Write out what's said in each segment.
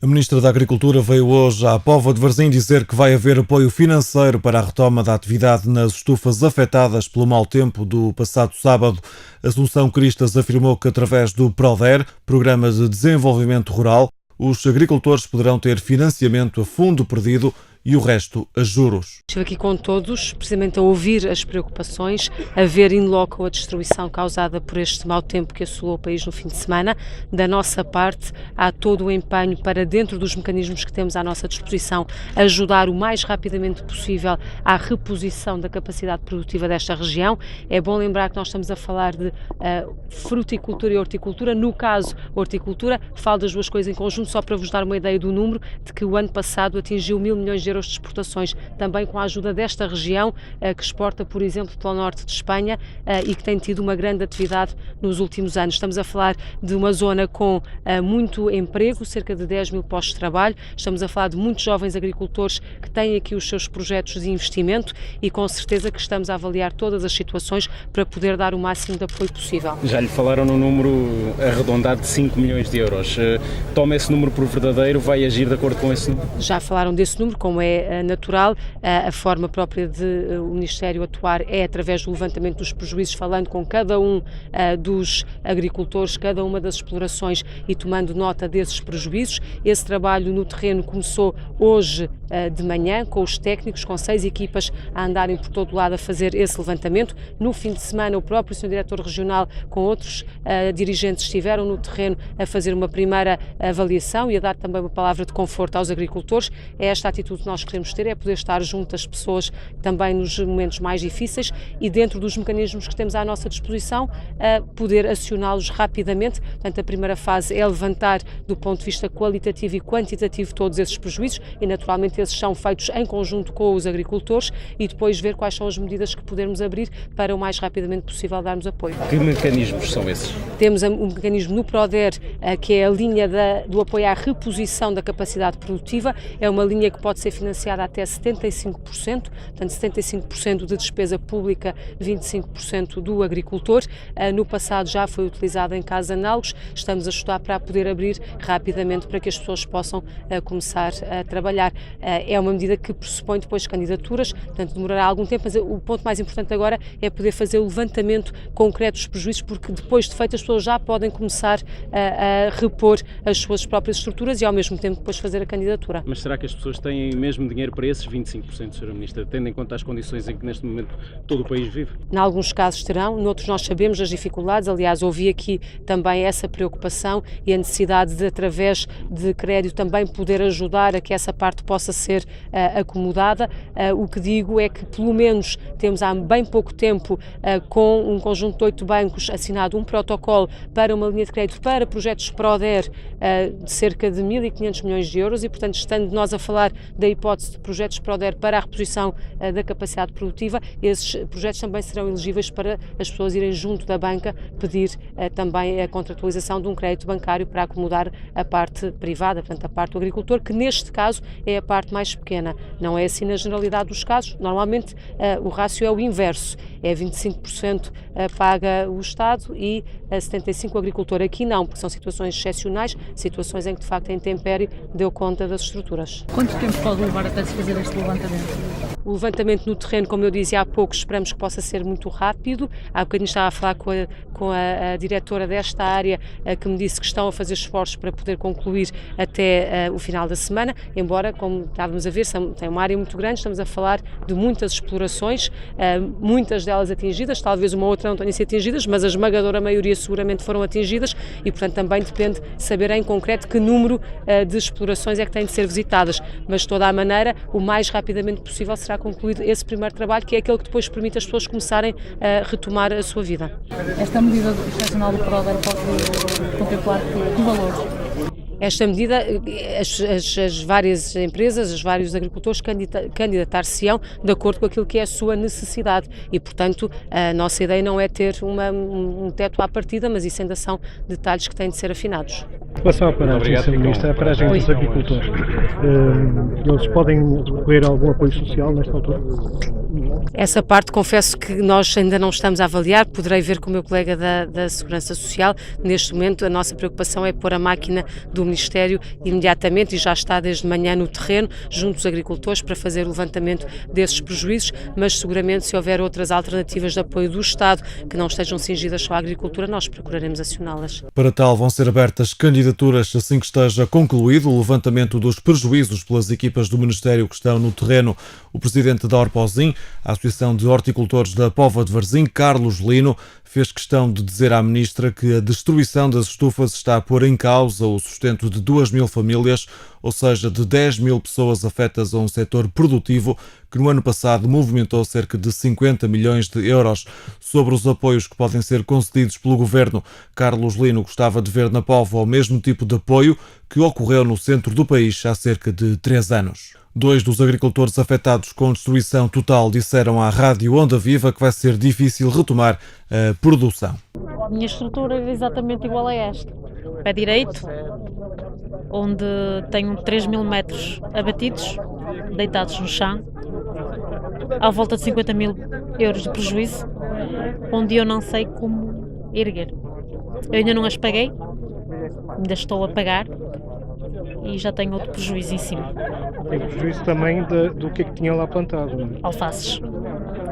A Ministra da Agricultura veio hoje à Póvoa de Varzim dizer que vai haver apoio financeiro para a retoma da atividade nas estufas afetadas pelo mau tempo do passado sábado. Assunção Cristas afirmou que através do PRODER, Programa de Desenvolvimento Rural, os agricultores poderão ter financiamento a fundo perdido e o resto a juros. Estive aqui com todos, precisamente a ouvir as preocupações, a ver in loco a destruição causada por este mau tempo que assolou o país no fim de semana. Da nossa parte, há todo o empenho para, dentro dos mecanismos que temos à nossa disposição, ajudar o mais rapidamente possível à reposição da capacidade produtiva desta região. É bom lembrar que nós estamos a falar de fruticultura e horticultura. No caso, horticultura, falo das duas coisas em conjunto, só para vos dar uma ideia do número, de que o ano passado atingiu 1.000 milhões de euros de exportações, também com a ajuda desta região, que exporta, por exemplo, pelo norte de Espanha e que tem tido uma grande atividade nos últimos anos. Estamos a falar de uma zona com muito emprego, cerca de 10 mil postos de trabalho. Estamos a falar de muitos jovens agricultores que têm aqui os seus projetos de investimento e com certeza que estamos a avaliar todas as situações para poder dar o máximo de apoio possível. Já lhe falaram no número arredondado de 5 milhões de euros. Toma esse número por verdadeiro, vai agir de acordo com esse número? Já falaram desse número, como é natural. A forma própria de o Ministério atuar é através do levantamento dos prejuízos, falando com cada um dos agricultores, cada uma das explorações e tomando nota desses prejuízos. Esse trabalho no terreno começou hoje de manhã, com os técnicos, com 6 equipas a andarem por todo o lado a fazer esse levantamento. No fim de semana, o próprio Sr. Diretor Regional, com outros dirigentes, estiveram no terreno a fazer uma primeira avaliação e a dar também uma palavra de conforto aos agricultores. É esta atitude que nós queremos ter, é poder estar junto às pessoas também nos momentos mais difíceis e, dentro dos mecanismos que temos à nossa disposição, poder acioná-los rapidamente. Portanto, a primeira fase é levantar do ponto de vista qualitativo e quantitativo todos esses prejuízos e, naturalmente, esses são feitos em conjunto com os agricultores e depois ver quais são as medidas que podermos abrir para o mais rapidamente possível darmos apoio. Que mecanismos são esses? Temos um mecanismo no PRODER, que é a linha do apoio à reposição da capacidade produtiva. É uma linha que pode ser financiada até 75%, portanto 75% de despesa pública, 25% do agricultor. No passado já foi utilizada em casos análogos, estamos a estudar para poder abrir rapidamente para que as pessoas possam começar a trabalhar. É uma medida que pressupõe depois candidaturas, portanto demorará algum tempo, mas o ponto mais importante agora é poder fazer o levantamento concreto dos prejuízos, porque depois de feito as pessoas já podem começar a repor as suas próprias estruturas e ao mesmo tempo depois fazer a candidatura. Mas será que as pessoas têm mesmo dinheiro para esses 25%, Sra. Ministra, tendo em conta as condições em que neste momento todo o país vive? Em alguns casos terão, noutros nós sabemos as dificuldades, aliás ouvi aqui também essa preocupação e a necessidade de, através de crédito, também poder ajudar a que essa parte possa ser acomodada. O que digo é que pelo menos temos há bem pouco tempo com um conjunto de 8 bancos assinado um protocolo para uma linha de crédito para projetos PRODER de cerca de 1.500 milhões de euros e, portanto, estando nós a falar da hipótese de projetos PRODER para a reposição da capacidade produtiva, esses projetos também serão elegíveis para as pessoas irem junto da banca pedir também a contratualização de um crédito bancário para acomodar a parte privada, portanto a parte do agricultor, que neste caso é a parte mais pequena. Não é assim na generalidade dos casos. Normalmente o rácio é o inverso, é 25% paga o Estado e 75% o agricultor. Aqui não, porque são situações excepcionais, situações em que de facto a intempérie deu conta das estruturas. Quanto tempo pode levar até se fazer este levantamento? O levantamento no terreno, como eu dizia há pouco, esperamos que possa ser muito rápido. Há bocadinho estava a falar com a diretora desta área que me disse que estão a fazer esforços para poder concluir até o final da semana, embora, como estávamos a ver, tem uma área muito grande, estamos a falar de muitas explorações, muitas delas atingidas, talvez uma outra não tenha sido atingidas, mas a esmagadora maioria seguramente foram atingidas e, portanto, também depende de saber em concreto que número de explorações é que têm de ser visitadas, mas de toda a maneira, o mais rapidamente possível será concluído esse primeiro trabalho, que é aquele que depois permite as pessoas começarem a retomar a sua vida. Esta medida excepcional do PRODER pode contemplar que valor? Esta medida, as várias empresas, os vários agricultores candidatar-se-ão de acordo com aquilo que é a sua necessidade e, portanto, a nossa ideia não é ter um teto à partida, mas isso ainda são detalhes que têm de ser afinados. Em relação à paragem, Sr. Ministro, a paragem dos agricultores, eles podem recorrer a algum apoio social nesta altura? Essa parte confesso que nós ainda não estamos a avaliar, poderei ver com o meu colega da Segurança Social. Neste momento a nossa preocupação é pôr a máquina do Ministério imediatamente, e já está desde manhã no terreno, junto dos agricultores, para fazer o levantamento desses prejuízos, mas seguramente se houver outras alternativas de apoio do Estado que não estejam cingidas só à agricultura, nós procuraremos acioná-las. Para tal vão ser abertas candidaturas assim que esteja concluído o levantamento dos prejuízos pelas equipas do Ministério que estão no terreno. O presidente da Orpozim, a Associação de Horticultores da Póvoa de Varzim, Carlos Lino, fez questão de dizer à ministra que a destruição das estufas está a pôr em causa o sustento de 2.000 famílias, ou seja, de 10.000 pessoas afetas a um setor produtivo que no ano passado movimentou cerca de 50 milhões de euros. Sobre os apoios que podem ser concedidos pelo Governo, Carlos Lino gostava de ver na Póvoa o mesmo tipo de apoio que ocorreu no centro do país há cerca de 3 anos. 2 dos agricultores afetados com destruição total disseram à Rádio Onda Viva que vai ser difícil retomar a produção. A minha estrutura é exatamente igual a esta. Pé direito, onde tenho 3.000 metros abatidos, deitados no chão, à volta de 50 mil euros de prejuízo, onde eu não sei como erguer. Eu ainda não as paguei, ainda estou a pagar e já tenho outro prejuízo em cima. Tem prejuízo também do que é que tinha lá plantado, não é? Alfaces.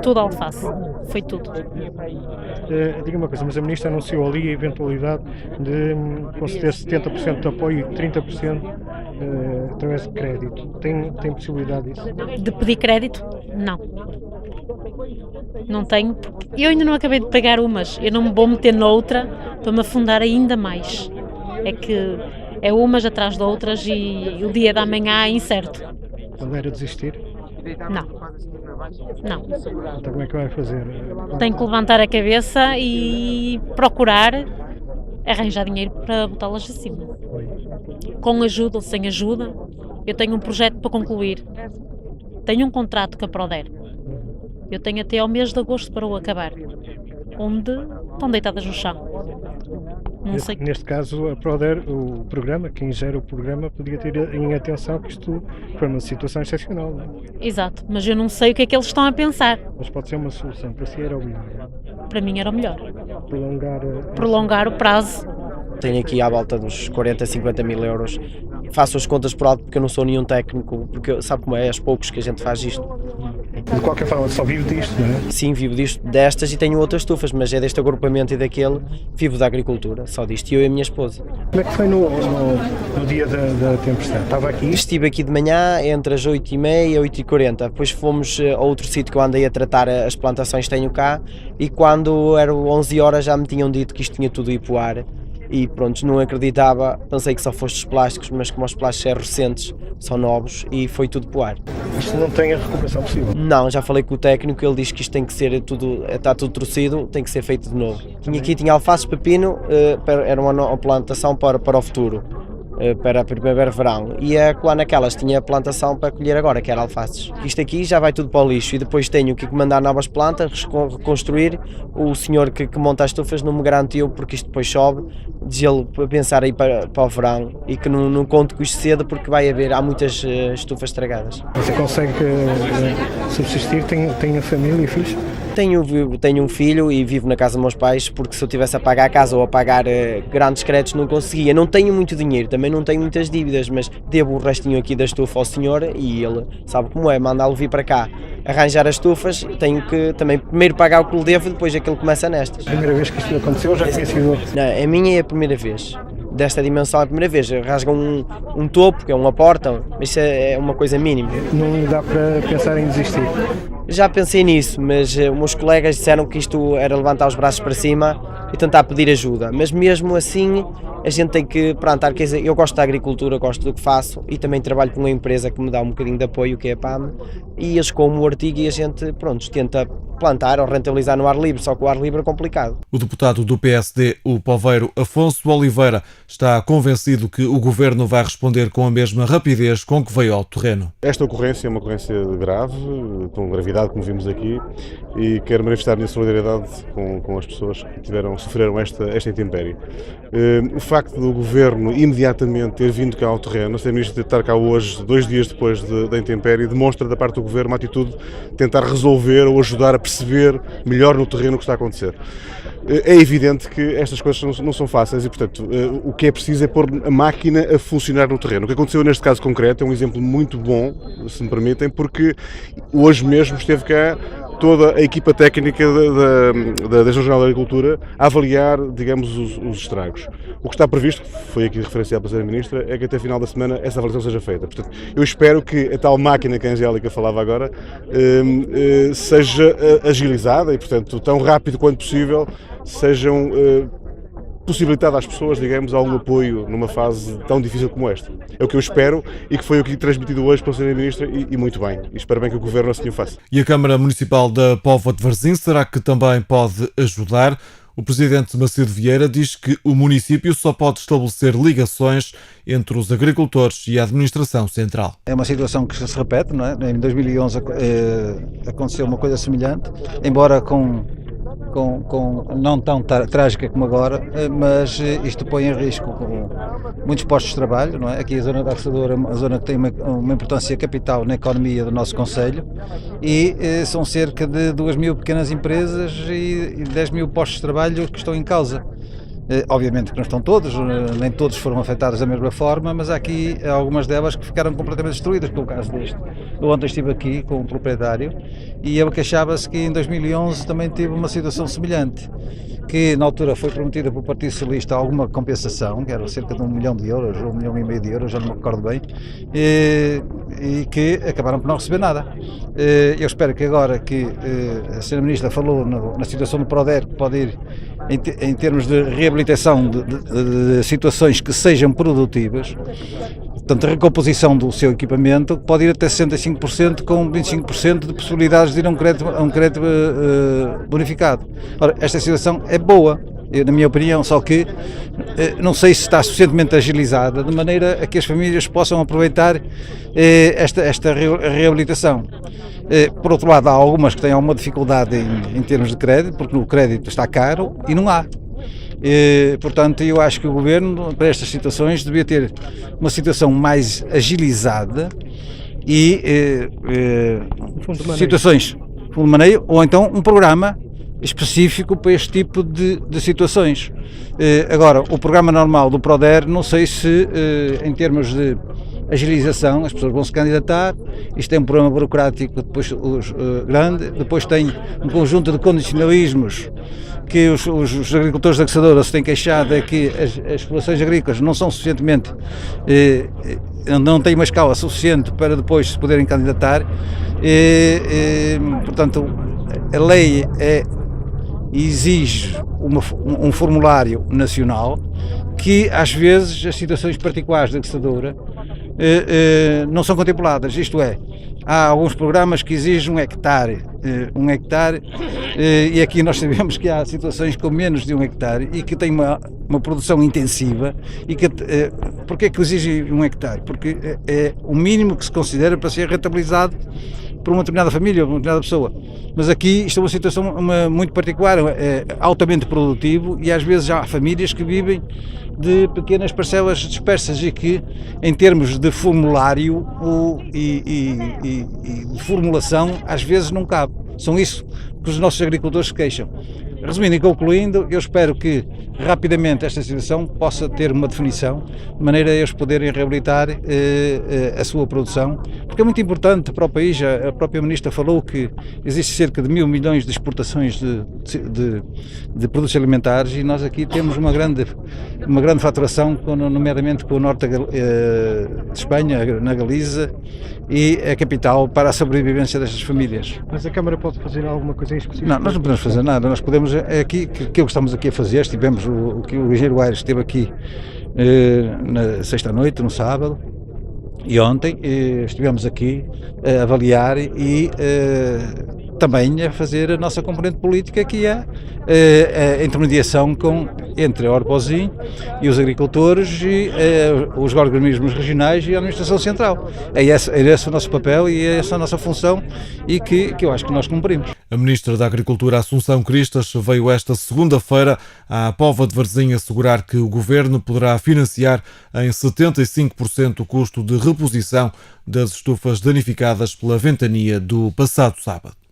Tudo alface. Foi tudo. Diga uma coisa, mas a ministra anunciou ali a eventualidade de conceder 70% de apoio e 30% através de crédito. Tem possibilidade disso? De pedir crédito? Não. Não tenho. Eu ainda não acabei de pagar umas. Eu não me vou meter noutra para me afundar ainda mais. É que é umas atrás de outras e o dia da manhã é incerto. Quando era desistir? Não. Não. Então como é que vai fazer? Tenho que levantar a cabeça e procurar arranjar dinheiro para botá-las acima. Com ajuda ou sem ajuda, eu tenho um projeto para concluir. Tenho um contrato com a Proder. Eu tenho até ao mês de agosto para o acabar. Onde estão deitadas no chão. Não sei. Neste caso, a Proder, o programa, quem gera o programa, podia ter em atenção que isto foi uma situação excepcional. Não é? Exato, mas eu não sei o que é que eles estão a pensar. Mas pode ser uma solução, para si era o melhor. Para mim era o melhor. Prolongar o prazo. Tenho aqui à volta dos 40, 50 mil euros. Faço as contas por alto porque eu não sou nenhum técnico, porque sabe como é, aos poucos que a gente faz isto. De qualquer forma, só vivo disto, não é? Sim, vivo disto, destas e tenho outras estufas, mas é deste agrupamento e daquele, vivo da agricultura, só disto, e eu e a minha esposa. Como é que foi no dia da tempestade? Estava aqui? Estive aqui de manhã entre as 8h30 e 8h40, depois fomos a outro sítio que eu andei a tratar as plantações que tenho cá, e quando eram 11 horas já me tinham dito que isto tinha tudo a ir para o ar. E pronto, não acreditava, pensei que só foste os plásticos, mas como os plásticos são recentes, são novos e foi tudo para o ar. Isto não tem a recuperação possível? Não, já falei com o técnico, ele diz que isto tem que ser tudo, está tudo torcido, tem que ser feito de novo. Tinha alface, pepino, era uma plantação para o futuro, para a primavera-verão, e lá naquelas tinha plantação para colher agora, que era alfaces. Isto aqui já vai tudo para o lixo e depois tenho que mandar novas plantas, reconstruir. O senhor que monta as estufas não me garantiu, porque isto depois chove, diz ele para pensar aí para o verão e que não conto com isto cedo porque há muitas estufas estragadas. Você consegue subsistir? Tem a família e filhos? Tenho um filho e vivo na casa dos meus pais, porque se eu tivesse a pagar a casa ou a pagar grandes créditos não conseguia. Não tenho muito dinheiro, também não tenho muitas dívidas, mas devo o restinho aqui da estufa ao senhor e ele sabe como é, manda-lo vir para cá arranjar as estufas. Tenho que também primeiro pagar o que lhe devo e depois aquilo começa nestas. Primeira vez que isto aconteceu, já tinha sido? Não, a minha é a primeira vez. Desta dimensão é a primeira vez. Rasgam um topo, que é uma porta, mas isso é uma coisa mínima. Não dá para pensar em desistir? Já pensei nisso, mas os meus colegas disseram que isto era levantar os braços para cima e tentar pedir ajuda, mas mesmo assim a gente tem que plantar. Quer dizer, eu gosto da agricultura, gosto do que faço e também trabalho com uma empresa que me dá um bocadinho de apoio, que é a PAM, e eles comem o artigo e a gente, pronto, tenta plantar ou rentabilizar no ar livre, só que o ar livre é complicado. O deputado do PSD, o poveiro Afonso Oliveira, está convencido que o Governo vai responder com a mesma rapidez com que veio ao terreno. Esta ocorrência é uma ocorrência grave, com gravidade, como vimos aqui, e quero manifestar a minha solidariedade com as pessoas que sofreram esta intempérie. O facto do Governo imediatamente ter vindo cá ao terreno, a Sra. Ministra de estar cá hoje, 2 dias depois da intempérie, demonstra da parte do Governo uma atitude de tentar resolver ou ajudar a perceber melhor no terreno o que está a acontecer. É evidente que estas coisas não são fáceis e, portanto, o que é preciso é pôr a máquina a funcionar no terreno. O que aconteceu neste caso concreto é um exemplo muito bom, se me permitem, porque hoje mesmo esteve cá toda a equipa técnica da Direção-Geral da Agricultura a avaliar, digamos, os estragos. O que está previsto, foi aqui referenciado pela Sra. Ministra, é que até final da semana essa avaliação seja feita. Portanto, eu espero que a tal máquina que a Angélica falava agora seja agilizada e, portanto, tão rápido quanto possível sejam possibilitado às pessoas, digamos, algum apoio numa fase tão difícil como esta. É o que eu espero e que foi o que transmitido hoje pela Sra. Ministra e muito bem. E espero bem que o Governo assim o faça. E a Câmara Municipal da Póvoa de Varzim será que também pode ajudar? O Presidente Macedo Vieira diz que o município só pode estabelecer ligações entre os agricultores e a Administração Central. É uma situação que se repete, não é? Em 2011 aconteceu uma coisa semelhante, embora com não tão trágica como agora, mas isto põe em risco muitos postos de trabalho, não é? Aqui a zona da Açadora é uma zona que tem uma importância capital na economia do nosso concelho e são cerca de 2.000 pequenas empresas e 10.000 postos de trabalho que estão em causa. Obviamente que não estão todos, nem todos foram afetados da mesma forma, mas há aqui algumas delas que ficaram completamente destruídas, pelo caso deste. Eu ontem estive aqui com o proprietário e ele queixava-se que em 2011 também teve uma situação semelhante, que na altura foi prometida pelo Partido Socialista alguma compensação, que era cerca de €1 milhão, ou €1,5 milhão, já não me recordo bem, e que acabaram por não receber nada. Eu espero que agora que a Sra. Ministra falou na situação do Proder, que pode ir em termos de reabilitação de situações que sejam produtivas, portanto a recomposição do seu equipamento pode ir até 65% com 25% de possibilidades de ir a um crédito bonificado. Ora, esta situação é boa, na minha opinião, só que não sei se está suficientemente agilizada de maneira a que as famílias possam aproveitar esta reabilitação. Por outro lado, há algumas que têm alguma dificuldade em termos de crédito, porque o crédito está caro e não há. Portanto, eu acho que o Governo, para estas situações, devia ter uma situação mais agilizada e situações, fundo de maneio, ou então um programa específico para este tipo de situações. Agora, o programa normal do Proder, não sei se em termos de agilização, as pessoas vão se candidatar, isto é um programa burocrático depois, grande, depois tem um conjunto de condicionalismos que os agricultores da Açadora se têm queixado, é que as explorações agrícolas não são suficientemente, não têm uma escala suficiente para depois se poderem candidatar, portanto a lei exige um formulário nacional que às vezes as situações particulares da Açadora não são contempladas, isto é, há alguns programas que exigem 1 hectare, e aqui nós sabemos que há situações com menos de 1 hectare e que têm uma produção intensiva e que, porque é que exigem 1 hectare? Porque é o mínimo que se considera para ser rentabilizado por uma determinada família ou uma determinada pessoa. Mas aqui isto é uma situação muito particular, é altamente produtivo e às vezes há famílias que vivem de pequenas parcelas dispersas e que, em termos de formulário e de formulação, às vezes não cabe. São isso que os nossos agricultores se queixam. Resumindo e concluindo, eu espero que rapidamente esta situação possa ter uma definição, de maneira a eles poderem reabilitar a sua produção, porque é muito importante para o país. A própria Ministra falou que existe cerca de 1.000 milhões de exportações de produtos alimentares e nós aqui temos uma grande faturação, nomeadamente com o norte de Espanha, na Galiza, e a capital para a sobrevivência destas famílias. Mas a Câmara pode fazer alguma coisa em específico? Não, nós não podemos fazer nada, nós podemos, aqui, que o que estamos aqui a fazer, estivemos, o engenheiro Aires esteve aqui na sexta-noite, no sábado, e ontem estivemos aqui a avaliar e também a fazer a nossa componente política, que é a intermediação entre a Orposim e os agricultores e os organismos regionais e a administração central. É esse o nosso papel e é essa a nossa função e que eu acho que nós cumprimos. A Ministra da Agricultura, Assunção Cristas, veio esta segunda-feira à Póvoa de Varzim assegurar que o Governo poderá financiar em 75% o custo de reposição das estufas danificadas pela ventania do passado sábado.